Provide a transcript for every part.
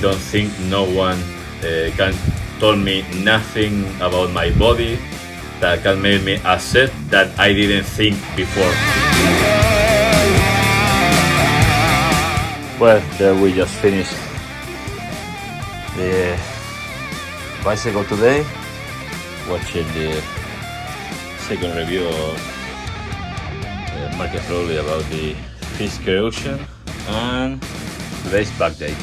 don't think no one can tell me nothing about my body that can make me accept that I didn't think before. Well, there we just finished the bicycle today, watching the second review of Market Rowley about the fish corrosion, and today's back day.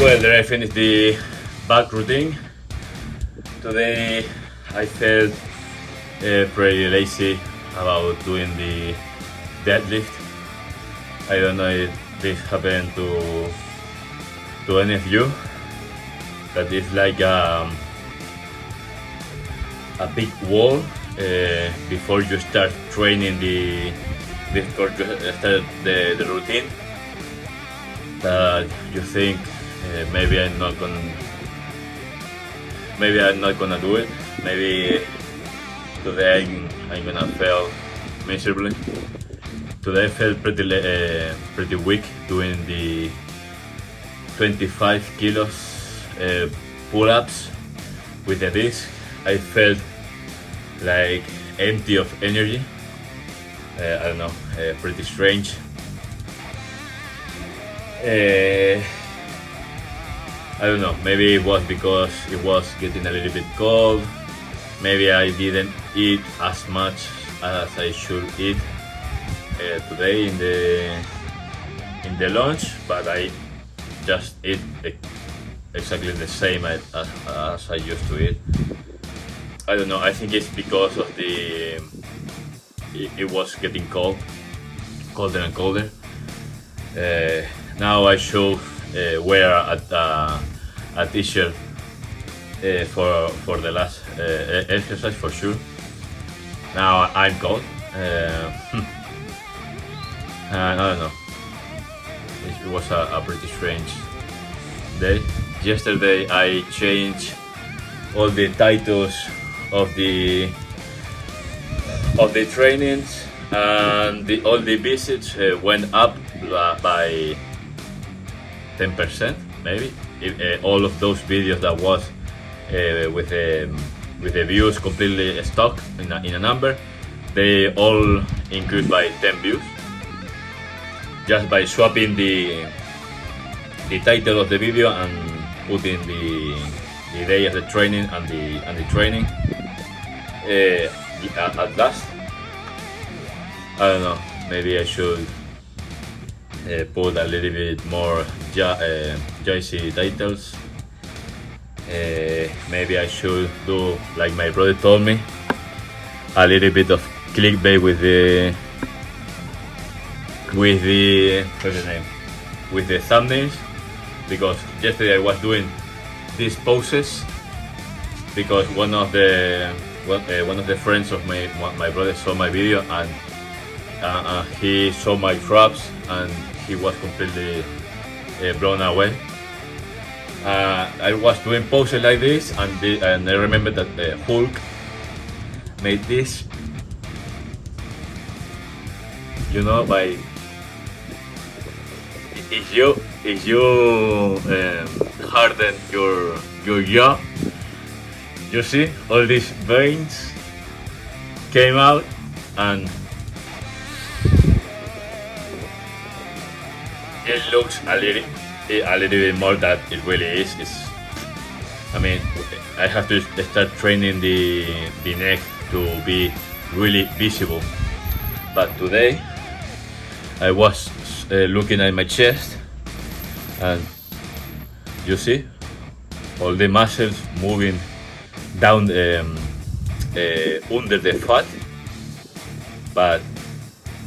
Well, then I finished the back routine. Today I felt pretty lazy about doing the deadlift. I don't know if this happened to any of you, but it's like a big wall before you start training before you start the routine. That you think maybe I'm not gonna do it. Maybe today I'm gonna fail miserably. Today I felt pretty weak doing the 25 kilos pull-ups with the disc. I felt like empty of energy. I don't know, pretty strange. I don't know, maybe it was because it was getting a little bit cold. Maybe I didn't eat as much as I should eat today in the lunch, but I just eat exactly the same as I used to eat. I don't know, I think it's because of it was getting colder and colder. Now I should wear a t-shirt for the last exercise for sure. Now I'm cold. I don't know. It was a pretty strange day. Yesterday I changed all the titles of the trainings, and all the visits went up by 10%, maybe. All of those videos that was with the views completely stuck in a number, they all increased by 10 views just by swapping the title of the video and putting the day of the training and the training. At last, I don't know, maybe I should put a little bit more jazzy titles. Maybe I should do, like my brother told me, a little bit of clickbait with the what's the name, with the thumbnails, because yesterday I was doing these poses because one of the friends of my brother saw my video, and he saw my traps and he was completely blown away. I was doing poses like this, and I remember that Hulk made this, by if you harden your jaw, you see all these veins came out, and it looks a little bit more than it really is. I have to start training the neck to be really visible. But today I was looking at my chest, and you see all the muscles moving down under the fat. But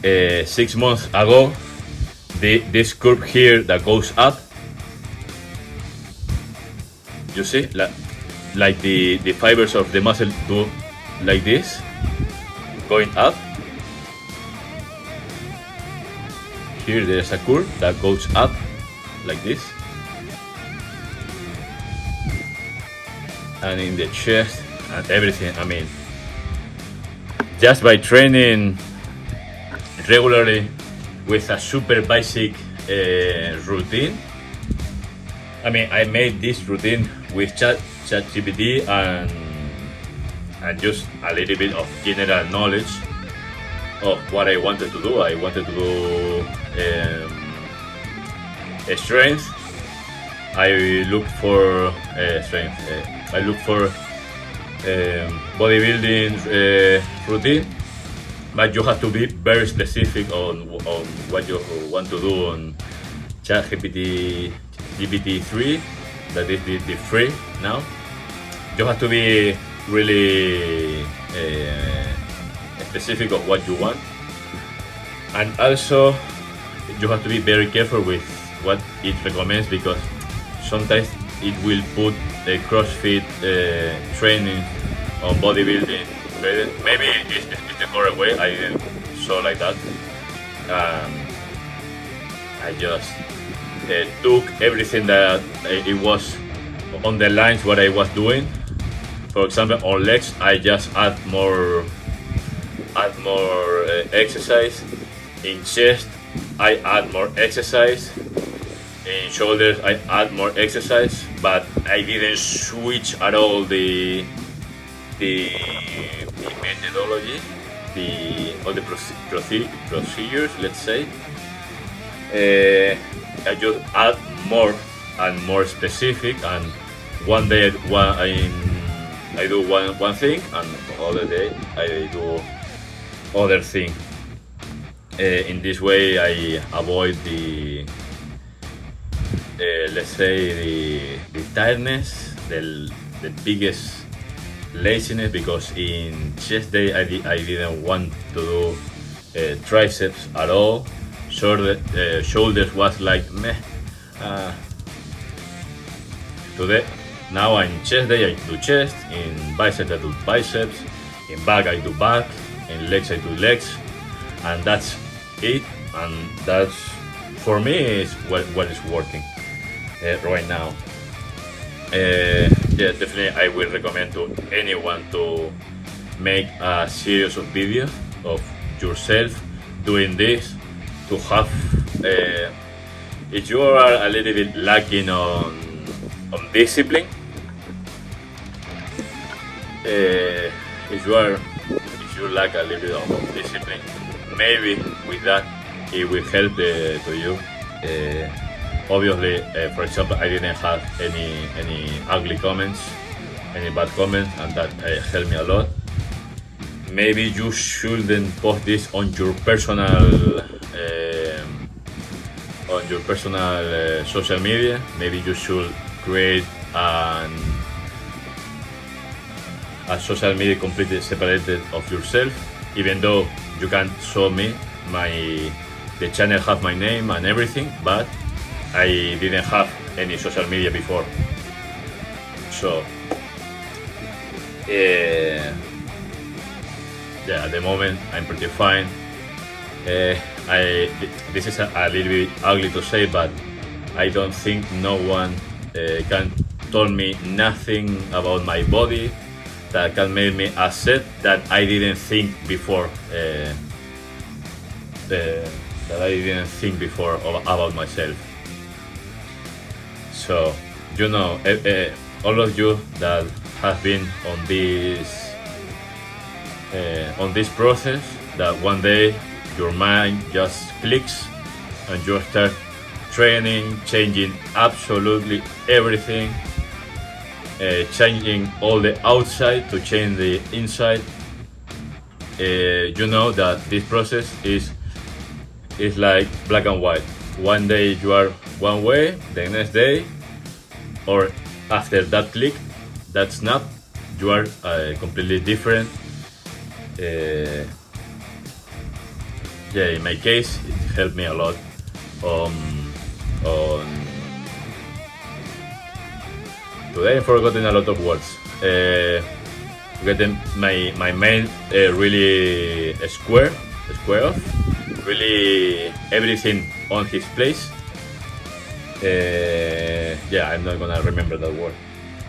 6 months ago, this curve here that goes up, you see, like the fibers of the muscle do like this, going up. Here there is a curve that goes up like this, and in the chest and everything. Just by training regularly with a super basic routine. I made this routine with ChatGPT and just a little bit of general knowledge of what I wanted to do. I wanted to do strength. I looked for strength. I looked for bodybuilding routine, but you have to be very specific on what you want to do on ChatGPT. GPT-3, that is the free now. You have to be really specific of what you want, and also you have to be very careful with what it recommends, because sometimes it will put a CrossFit training on bodybuilding. Maybe it's the correct way. I didn't saw like that. I just took everything that it was on the lines what I was doing. For example, on legs, I just add more exercise. In chest, I add more exercise. In shoulders, I add more exercise, but I didn't switch at all the methodology, all the procedures, let's say. I just add more and more specific, and one day I do one thing, and other day I do other thing. In this way, I avoid the let's say the tiredness, the biggest laziness, because in chest day I didn't want to do triceps at all. Shoulders was like meh. Today, now in chest day I do chest, in bicep I do biceps, in back I do back, in legs I do legs, and that's it. And that's, for me, is what is working right now. Yeah, definitely I will recommend to anyone to make a series of videos of yourself doing this, to have if you are a little bit lacking on discipline, if you lack a little bit of discipline, maybe with that it will help to you. Obviously, for example, I didn't have any ugly comments, any bad comments, and that helped me a lot. Maybe you shouldn't post this on your personal social media. Maybe you should create a social media completely separated of yourself. Even though you can show me the channel have my name and everything, but I didn't have any social media before. So yeah, at the moment I'm pretty fine. This is a little bit ugly to say, but I don't think no one can tell me nothing about my body that can make me accept that I didn't think before. That I didn't think before about myself. So, you know, all of you that have been on this process, that one day your mind just clicks and you start training, changing absolutely everything, changing all the outside to change the inside. You know that this process is like black and white. One day you are one way, the next day, or after that click, that snap, you are completely different. Yeah, in my case, it helped me a lot on today I've forgotten a lot of words. Getting my main really square off, really everything on his place. Yeah, I'm not gonna remember that word,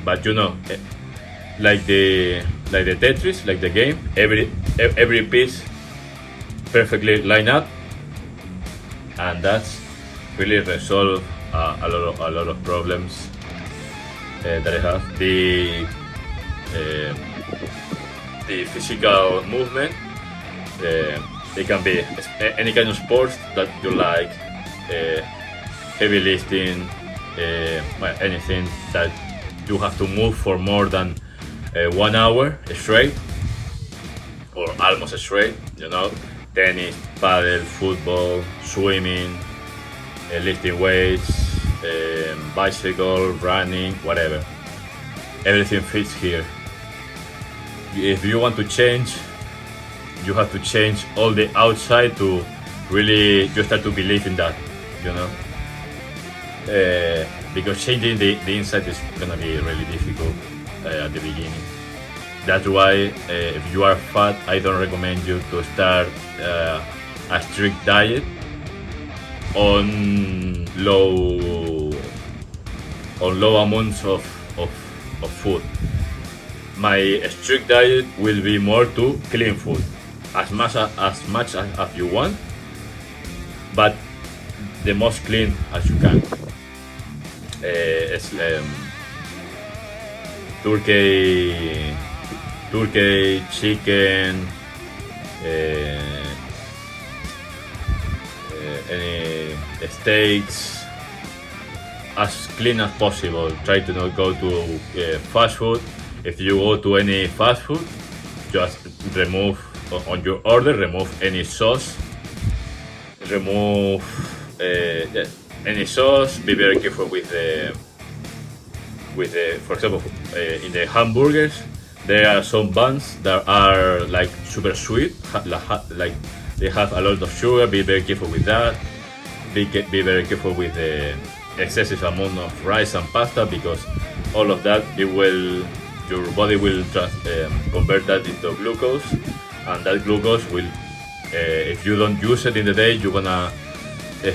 but you know, like the Tetris, like the game, every piece perfectly line up, and that's really resolve a lot of problems that I have. The physical movement, it can be any kind of sports that you like, heavy lifting, anything that you have to move for more than 1 hour straight, or almost straight, you know, tennis, paddle, football, swimming, lifting weights, bicycle, running, whatever. Everything fits here. If you want to change, you have to change all the outside to really you start to believe in that, you know. Because changing the inside is gonna be really difficult at the beginning. That's why if you are fat, I don't recommend you to start a strict diet on low amounts of food. My strict diet will be more to clean food, as much as you want, but the most clean as you can. Turkey, chicken, any steaks, as clean as possible. Try to not go to fast food. If you go to any fast food, just remove on your order, remove any sauce, remove any sauce. Be very careful with the for example, in the hamburgers, there are some buns that are like super sweet, like they have a lot of sugar. Be very careful with that. Be very careful with the excessive amount of rice and pasta, because all of that your body will convert that into glucose, and that glucose will, if you don't use it in the day, you're gonna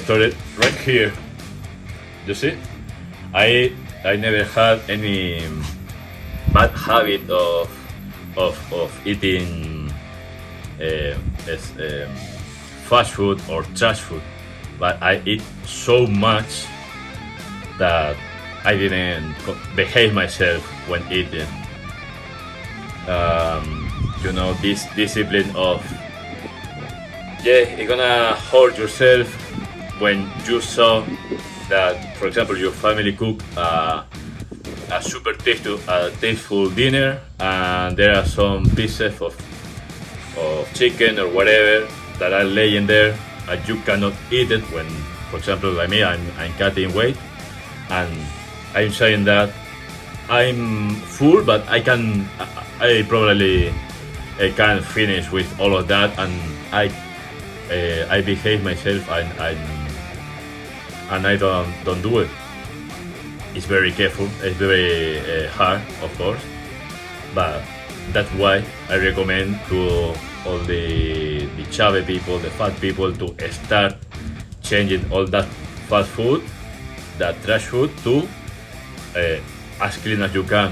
store it right here. You see, I never had any bad habit of eating fast food or trash food, but I eat so much that I didn't behave myself when eating. You know, this discipline of you're gonna hold yourself when you saw that, for example, your family cook a super tasteful dinner, and there are some pieces of chicken or whatever that are laying there, and you cannot eat it. When, for example, like me, I'm cutting weight, and I'm saying that I'm full, but I probably can finish with all of that, and I behave myself, and I don't do it. It's very careful. It's very hard, of course, but that's why I recommend to all the chubby people, the fat people, to start changing all that fast food, that trash food, to as clean as you can.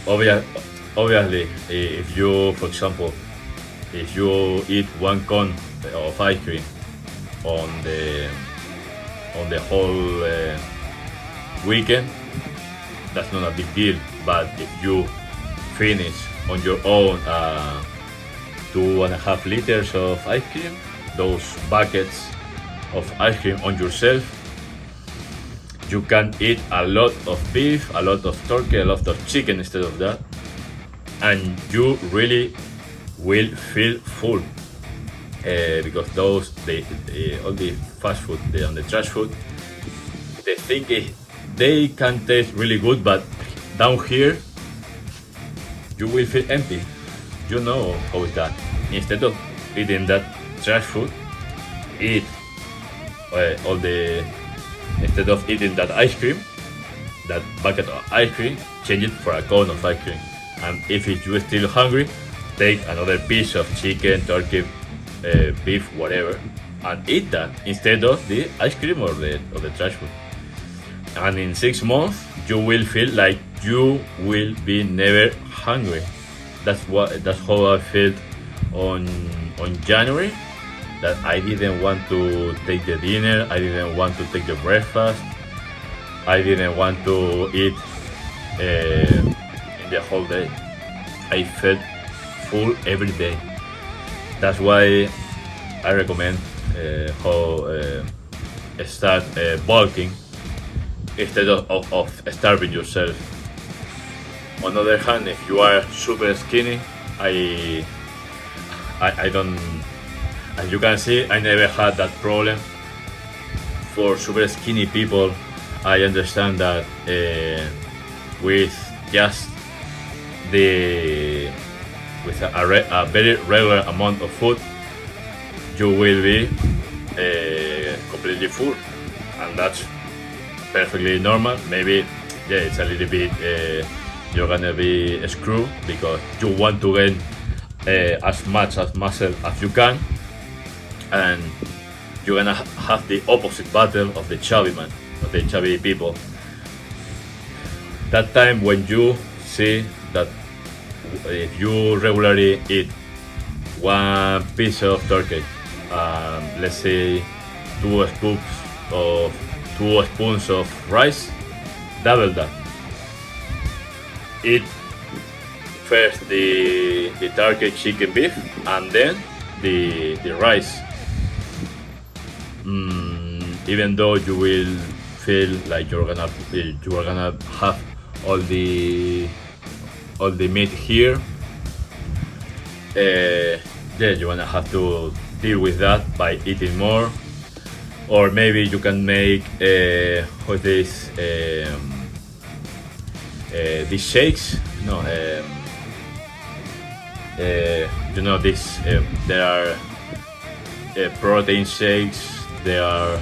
Obviously, if you, for example, if you eat one cone of ice cream on the whole weekend, that's not a big deal. But if you finish on your own 2.5 liters of ice cream, those buckets of ice cream on yourself, you can eat a lot of beef, a lot of turkey, a lot of chicken instead of that, and you really will feel full. Because all the fast food and the trash food, the thing is, they can taste really good, but down here you will feel empty. You know how is that. Instead of eating that trash food, eat instead of eating that ice cream, that bucket of ice cream, change it for a cone of ice cream. And if you're still hungry, take another piece of chicken, turkey, beef, whatever, and eat that instead of the ice cream or the trash food. And in 6 months, you will feel like you will be never hungry. That's how I felt on January. That I didn't want to take the dinner, I didn't want to take the breakfast, I didn't want to eat in the whole day. I felt full every day. That's why I recommend start bulking instead of starving yourself. On the other hand, if you are super skinny, I don't. As you can see, I never had that problem for super skinny people, I understand that with just with a very regular amount of food, you will be completely full, and that's perfectly normal. Maybe, yeah, it's a little bit you're gonna be screwed because you want to gain as much as muscle as you can, and you're gonna have the opposite battle of the chubby man, of the chubby people. That time when you see that if you regularly eat one piece of turkey, let's say two spoons of rice, double that. Eat first the turkey, chicken, beef, and then the rice. Even though you will feel like you are gonna have all the meat here, yeah, you're gonna have to deal with that by eating more. Or maybe you can make what is these shakes. No, you know this. There are protein shakes. There are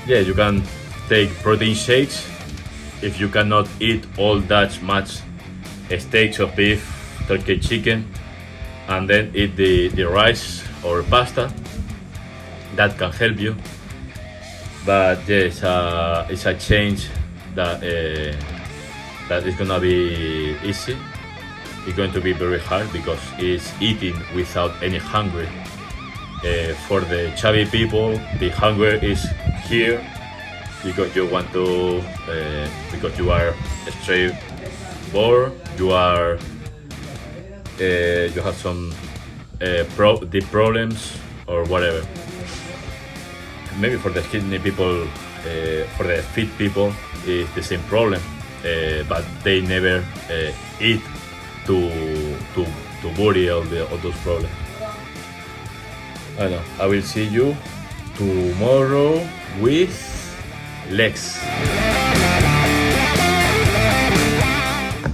yeah, you can take protein shakes if you cannot eat all that much steaks of beef, turkey, chicken, and then eat the rice or pasta. That can help you. But yeah, it's a change that that is gonna be easy. It's going to be very hard because it's eating without any hunger. For the chubby people, the hunger is here because you want to, because you are straight bored, you are, you have some deep problems or whatever. Maybe for the skinny people, for the fit people, it's the same problem, but they never eat to bury all those problems. I know. I will see you tomorrow with legs.